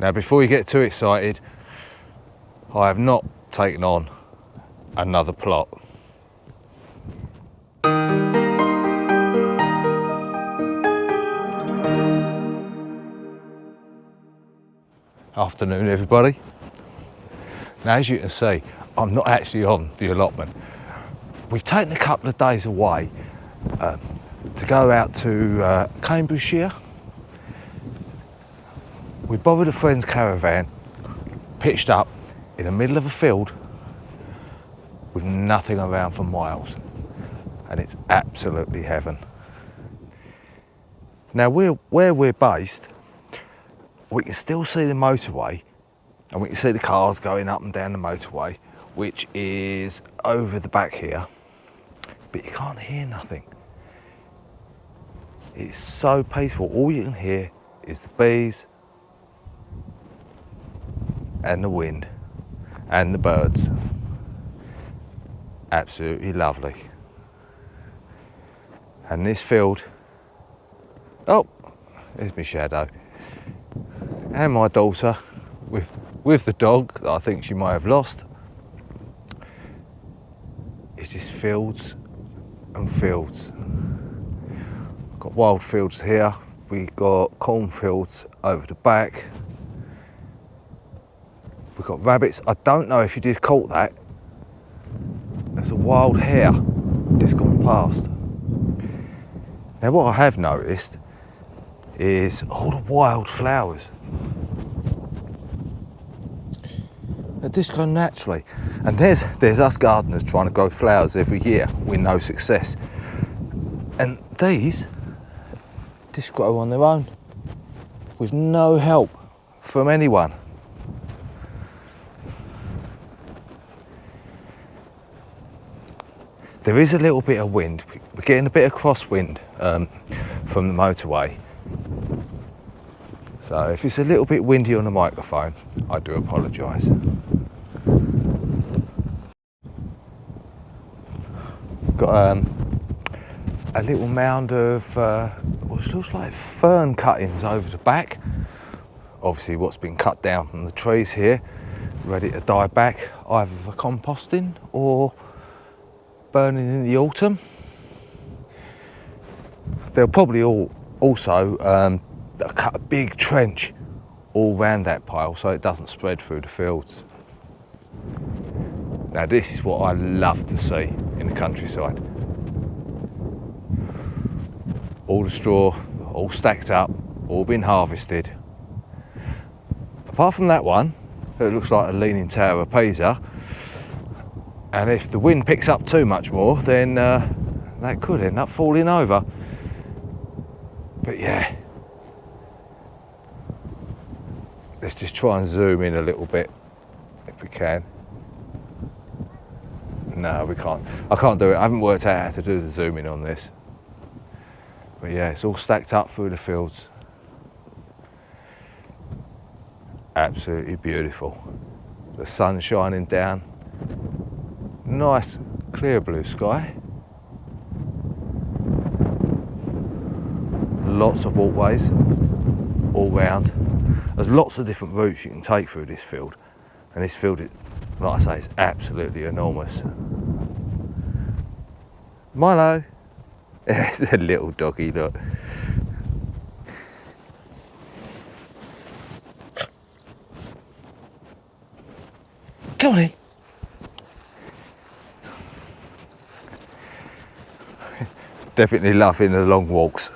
Now, before you get too excited, I have not taken on another plot. Afternoon, everybody. Now, as you can see, I'm not actually on the allotment. We've taken a couple of days away to go out to Cambridgeshire. We borrowed a friend's caravan, pitched up in the middle of a field with nothing around for miles, and it's absolutely heaven. Now, where we're based, we can still see the motorway, and we can see the cars going up and down the motorway, which is over the back here, but you can't hear nothing. It's so peaceful. All you can hear is the bees and the wind and the birds. Absolutely lovely. And this field, oh, there's my shadow, and my daughter with the dog that I think she might have lost. It's just fields and fields. Got wild fields here, we got cornfields over the back. We've got rabbits. I don't know if you just caught that. There's a wild hare just gone past. Now, what I have noticed is all the wild flowers. They just go naturally. And there's us gardeners trying to grow flowers every year with no success. And these just grow on their own with no help from anyone. There is a little bit of wind. We're getting a bit of crosswind from the motorway. So if it's a little bit windy on the microphone, I do apologise. Got a little mound of what looks like fern cuttings over the back. Obviously what's been cut down from the trees here, ready to die back, either for composting or burning in the autumn. They'll probably also cut a big trench all round that pile so it doesn't spread through the fields. Now, this is what I love to see in the countryside. All the straw, all stacked up, all been harvested. Apart from that one, it looks like a Leaning Tower of Pisa. And if the wind picks up too much more, then that could end up falling over. But yeah, let's just try and zoom in a little bit, if we can. No, we can't. I can't do it. I haven't worked out how to do the zooming on this. But yeah, it's all stacked up through the fields. Absolutely beautiful. The sun shining down. Nice clear blue sky. Lots of walkways all round. There's lots of different routes you can take through this field, and this field, like I say, is absolutely enormous. Milo, it's a little doggy, look. Come on in. Definitely loving the long walks.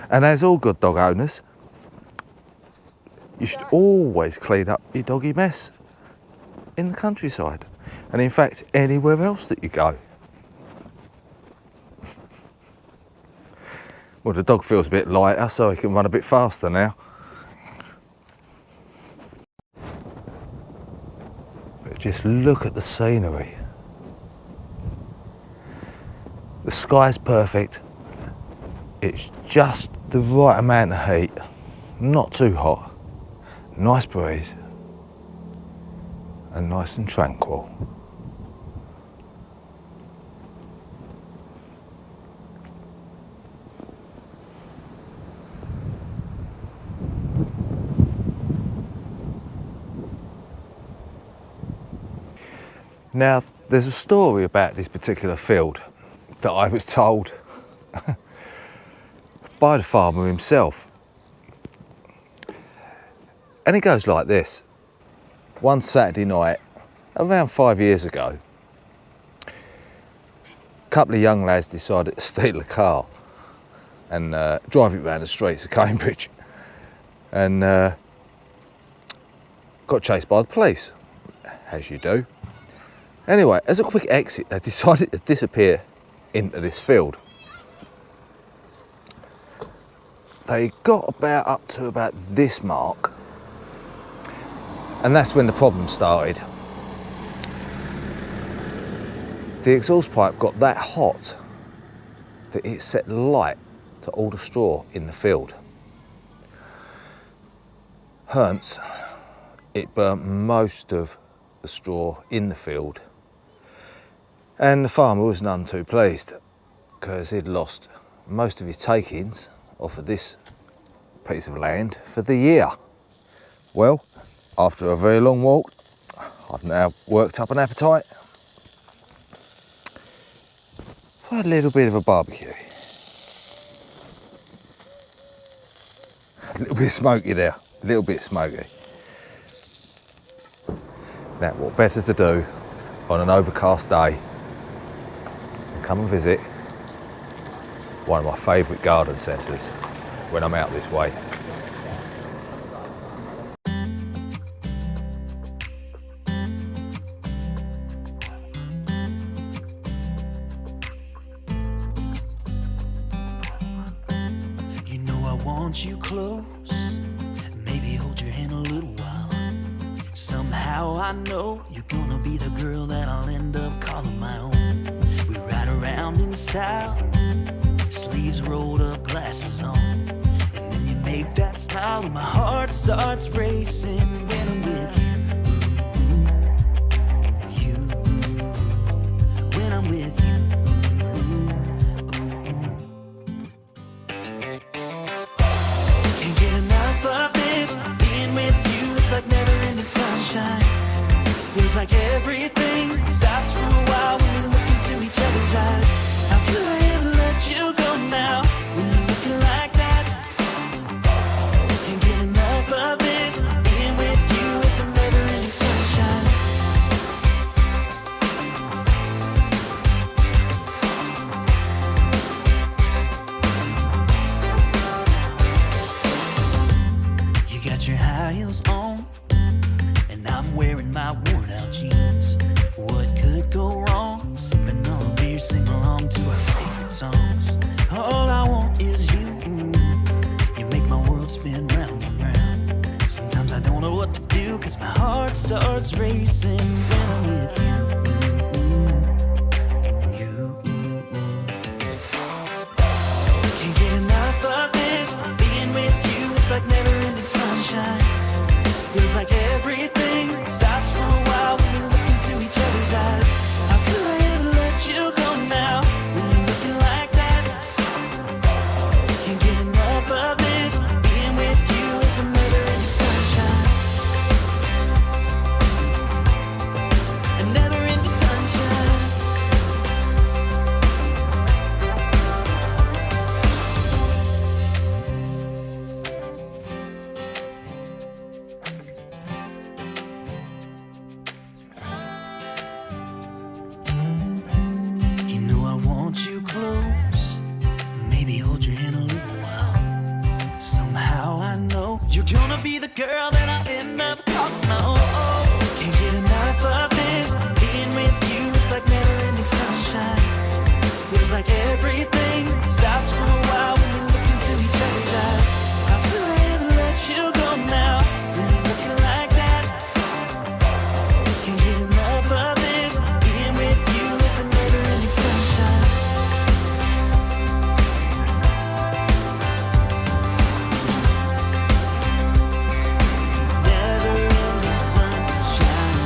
And as all good dog owners, you should always clean up your doggy mess in the countryside, and in fact anywhere else that you go. Well, the dog feels a bit lighter, so he can run a bit faster now. But just look at the scenery. The sky's perfect. It's just the right amount of heat, not too hot, nice breeze, and nice and tranquil. Now, there's a story about this particular field that I was told by the farmer himself. And it goes like this. One Saturday night, around 5 years ago, a couple of young lads decided to steal a car and drive it around the streets of Cambridge, and got chased by the police, as you do. Anyway, as a quick exit, they decided to disappear into this field. They got up to about this mark, and that's when the problem started. The exhaust pipe got that hot that it set light to all the straw in the field. Hence, it burnt most of the straw in the field, and the farmer was none too pleased because he'd lost most of his takings off of this piece of land for the year. Well, after a very long walk, I've now worked up an appetite for a little bit of a barbecue. A little bit smoky there, a little bit smoky. Now, what better to do on an overcast day than come and visit one of my favourite garden centres when I'm out this way. You know I want you close, maybe hold your hand a little while. Somehow I know you're gonna be the girl that I'll end up calling my own. We ride around in style, sleeves rolled up, glasses on, and then you make that smile and my heart starts racing when I'm with you. You, when I'm with you. Can't get enough of this, being with you is like never-ending sunshine. Feels like everything stops for a while when we look into each other's eyes. How could I ever let you go now when you're looking like that? Can't get enough of this, being with you is a never-ending sunshine. You got your high heels on, and I'm wearing my worn-out jeans. What could go wrong? Sipping on a beer, sing along to our favorite songs. All I want is you. You make my world spin round and round. Sometimes I don't know what to do, cause my heart starts racing when I'm with you. You. Can't get enough of this, being with you is like never-ending sunshine. Feels like everything stops for a while when we look into each other's eyes. How could I ever let you go now when you're looking like that? Can't get enough of this, being with you is a never-ending sunshine. A never-ending sunshine. You know I want you close, maybe hold your hand a little while. Somehow I know you're gonna be the girl that I'll end up calling my own. Can't get enough of this, being with you is like never-ending sunshine. Feels like everything stops for a while when we look into each other's eyes. How could I ever let you go now when you're looking like that? Can't get enough of this, being with you is a never-ending sunshine. Never-ending sunshine.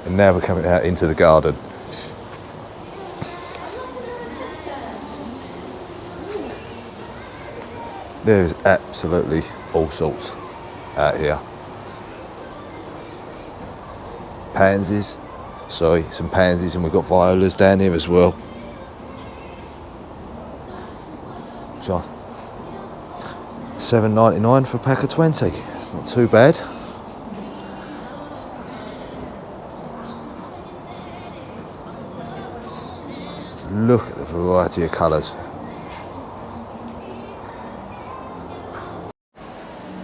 And now we're coming out into the garden. There's absolutely all sorts out here. Pansies, sorry, some pansies, and we've got violas down here as well. Just $7.99 for a pack of 20. It's not too bad. Look at the variety of colours.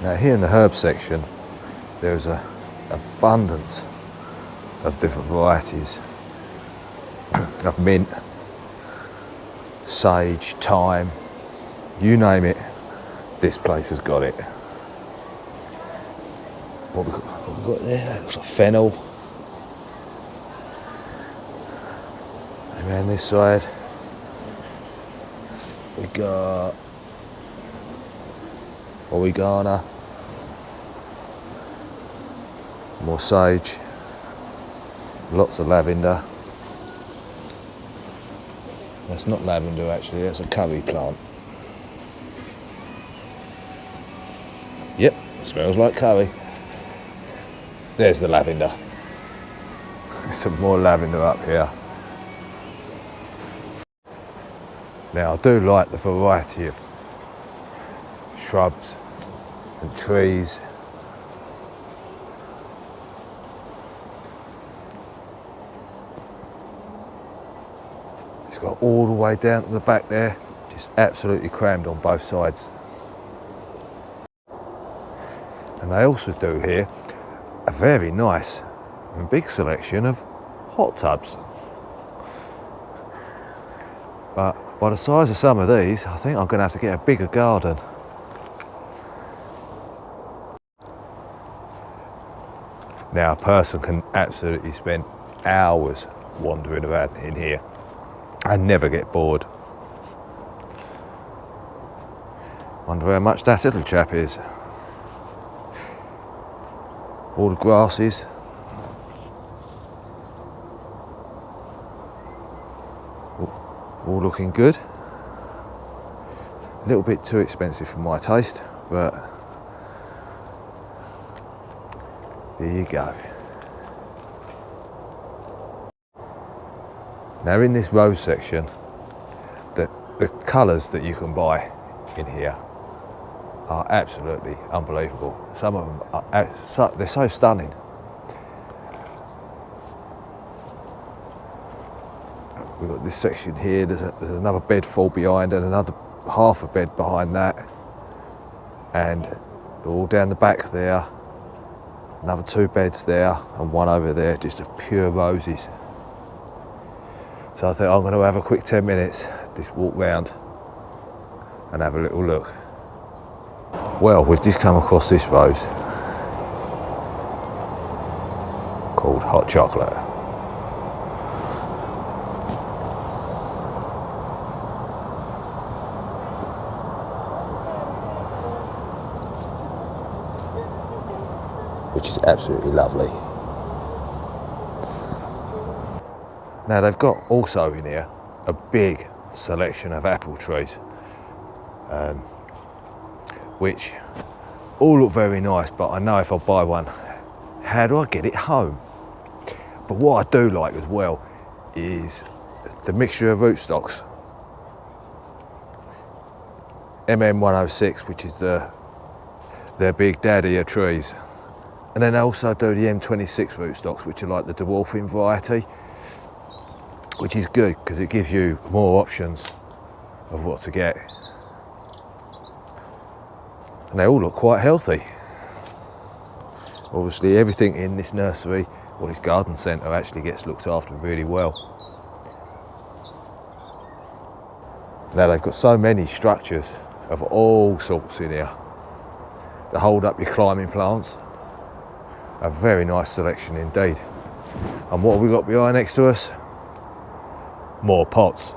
Now here in the herb section, there's an abundance of different varieties of mint, sage, thyme, you name it, this place has got it. What we got there? That looks like fennel. And around this side, we got oregano, more sage, lots of lavender. That's not lavender actually, that's a curry plant. Yep, smells like curry. There's the lavender. There's some more lavender up here. Now I do like the variety of shrubs and trees. It's got all the way down to the back there, just absolutely crammed on both sides. And they also do here a very nice and big selection of hot tubs. But by the size of some of these, I think I'm going to have to get a bigger garden. Now a person can absolutely spend hours wandering around in here and never get bored. Wonder how much that little chap is. All the grasses. All looking good. A little bit too expensive for my taste, but there you go. Now in this rose section, the colours that you can buy in here are absolutely unbelievable. Some of them are they're so stunning. We've got this section here, there's another bed full behind and another half a bed behind that, and all down the back there, another 2 beds there and one over there just of pure roses. So I think I'm going to have a quick 10 minutes, just walk round and have a little look. Well, we've just come across this rose called Hot Chocolate. Which is absolutely lovely. Now they've got also in here a big selection of apple trees, which all look very nice, but I know if I buy one, how do I get it home? But what I do like as well is the mixture of rootstocks. MM106, which is their big daddy of trees. And then I also do the M26 rootstocks, which are like the dwarfing variety, which is good because it gives you more options of what to get. And they all look quite healthy. Obviously everything in this nursery or this garden centre actually gets looked after really well. Now they've got so many structures of all sorts in here to hold up your climbing plants. A very nice selection indeed. And what have we got behind next to us? More pots.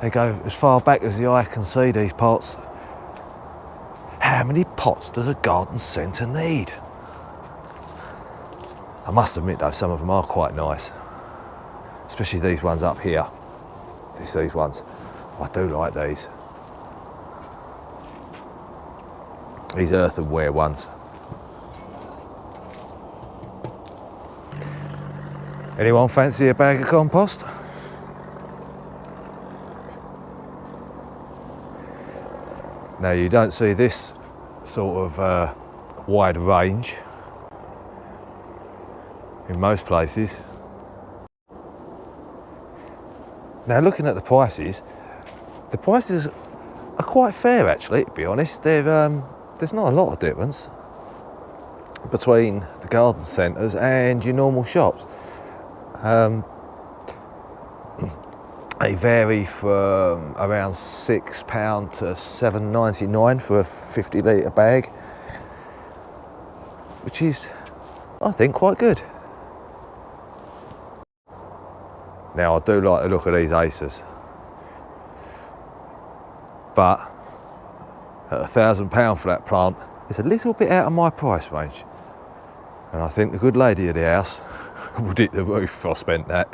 They go as far back as the eye can see, these pots. How many pots does a garden centre need? I must admit though, some of them are quite nice. Especially these ones up here. It's these ones. I do like these. These earthenware ones. Anyone fancy a bag of compost? Now you don't see this sort of wide range in most places. Now looking at the prices are quite fair actually, to be honest. There's not a lot of difference between the garden centres and your normal shops. They vary from around £6 to £7.99 for a 50 litre bag, which is, I think, quite good. Now I do like the look of these acers, but at £1,000 for that plant, it's a little bit out of my price range. And I think the good lady of the house would hit the roof if I spent that.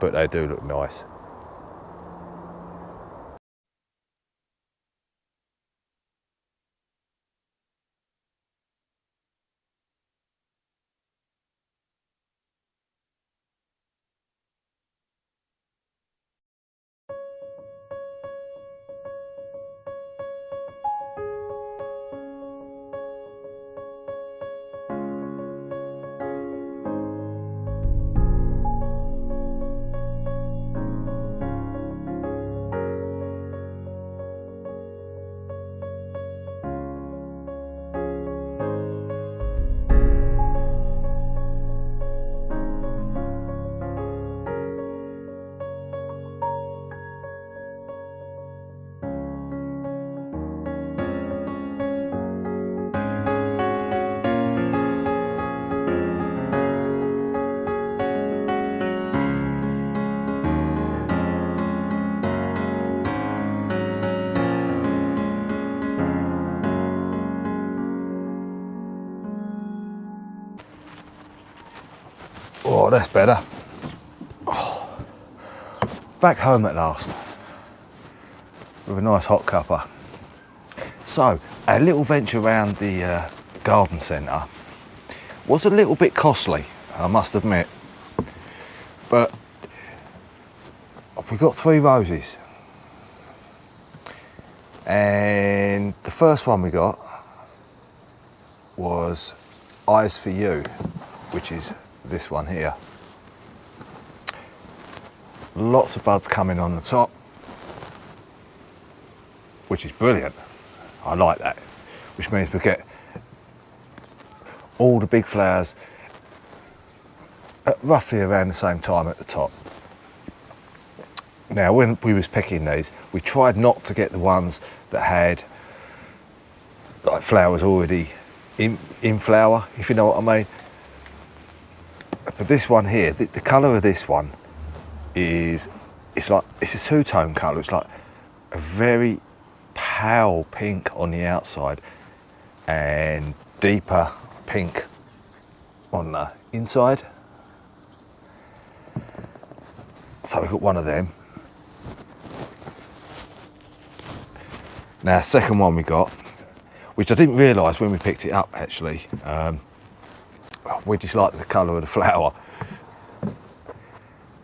But they do look nice. Oh, that's better. Oh. Back home at last with a nice hot cuppa. So, a little venture around the garden centre was a little bit costly, I must admit. But we got 3 roses. And the first one we got was Eyes for You, which is this one here. Lots of buds coming on the top, which is brilliant. I like that, which means we get all the big flowers at roughly around the same time at the top. Now when we was picking these, we tried not to get the ones that had like flowers already in flower, if you know what I mean. But this one here, the colour of this one is, it's a two-tone colour. It's like a very pale pink on the outside and deeper pink on the inside. So we've got one of them. Now, second one we got, which I didn't realise when we picked it up actually, we just like the colour of the flower,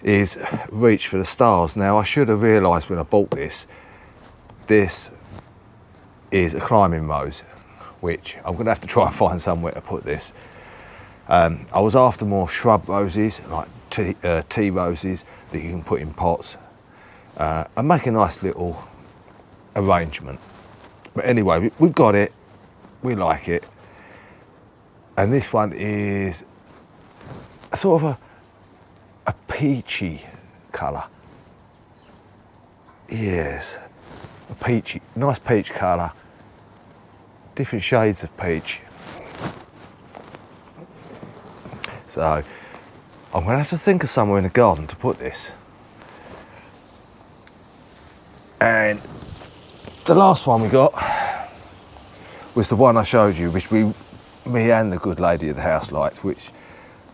is Reach for the Stars. Now I should have realised when I bought this is a climbing rose, which I'm going to have to try and find somewhere to put this. I was after more shrub roses, like tea roses that you can put in pots and make a nice little arrangement. But anyway, we've got it, we like it. And this one is a sort of a peachy colour. Yes, a peachy, nice peach colour. Different shades of peach. So I'm going to have to think of somewhere in the garden to put this. And the last one we got was the one I showed you, which me and the good lady of the house liked, which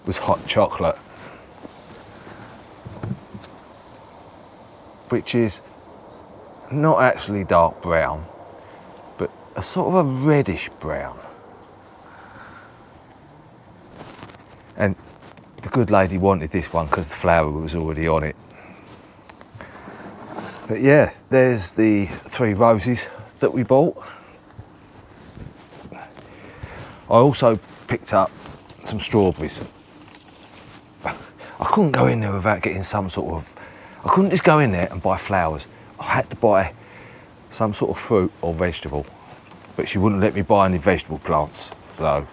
was Hot Chocolate. which is not actually dark brown, but a sort of a reddish brown. And the good lady wanted this one because the flower was already on it. But yeah, there's the 3 roses that we bought. I also picked up some strawberries. I couldn't go in there without getting some sort of, I couldn't just go in there and buy flowers. I had to buy some sort of fruit or vegetable, but she wouldn't let me buy any vegetable plants, so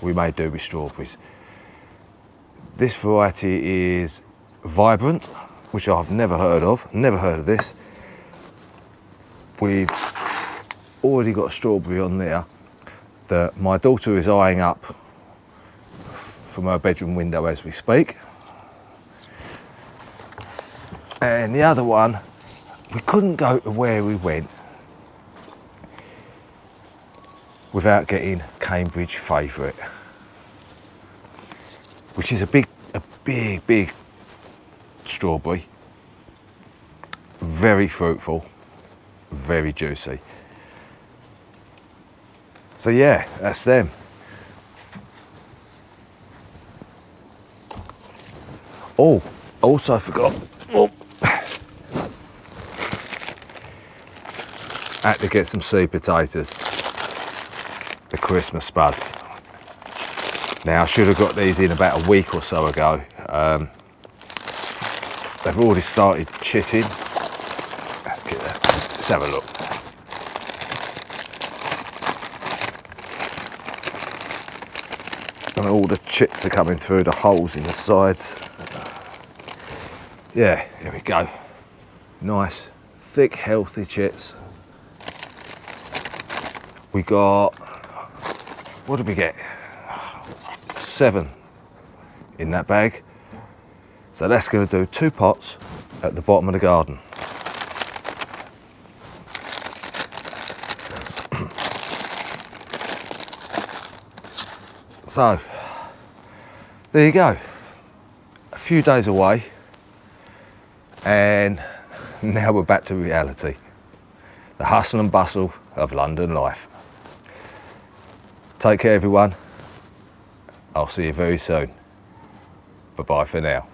we made do with strawberries. This variety is Vibrant, which I've never heard of this. We've already got a strawberry on there that my daughter is eyeing up from her bedroom window as we speak. And the other one, we couldn't go to where we went without getting Cambridge Favourite, which is a big strawberry, very fruitful, very juicy. So yeah, that's them. Oh, also forgot, had to get some sweet potatoes, the Christmas spuds. Now I should have got these in about a week or so ago. They've already started chitting. Let's get that. Let's have a look. And all the chits are coming through the holes in the sides. Yeah, here we go. Nice, thick, healthy chits. We got, what did we get? 7 in that bag. So that's going to do 2 pots at the bottom of the garden. So there you go, a few days away, and now we're back to reality, the hustle and bustle of London life. Take care everyone, I'll see you very soon. Bye bye for now.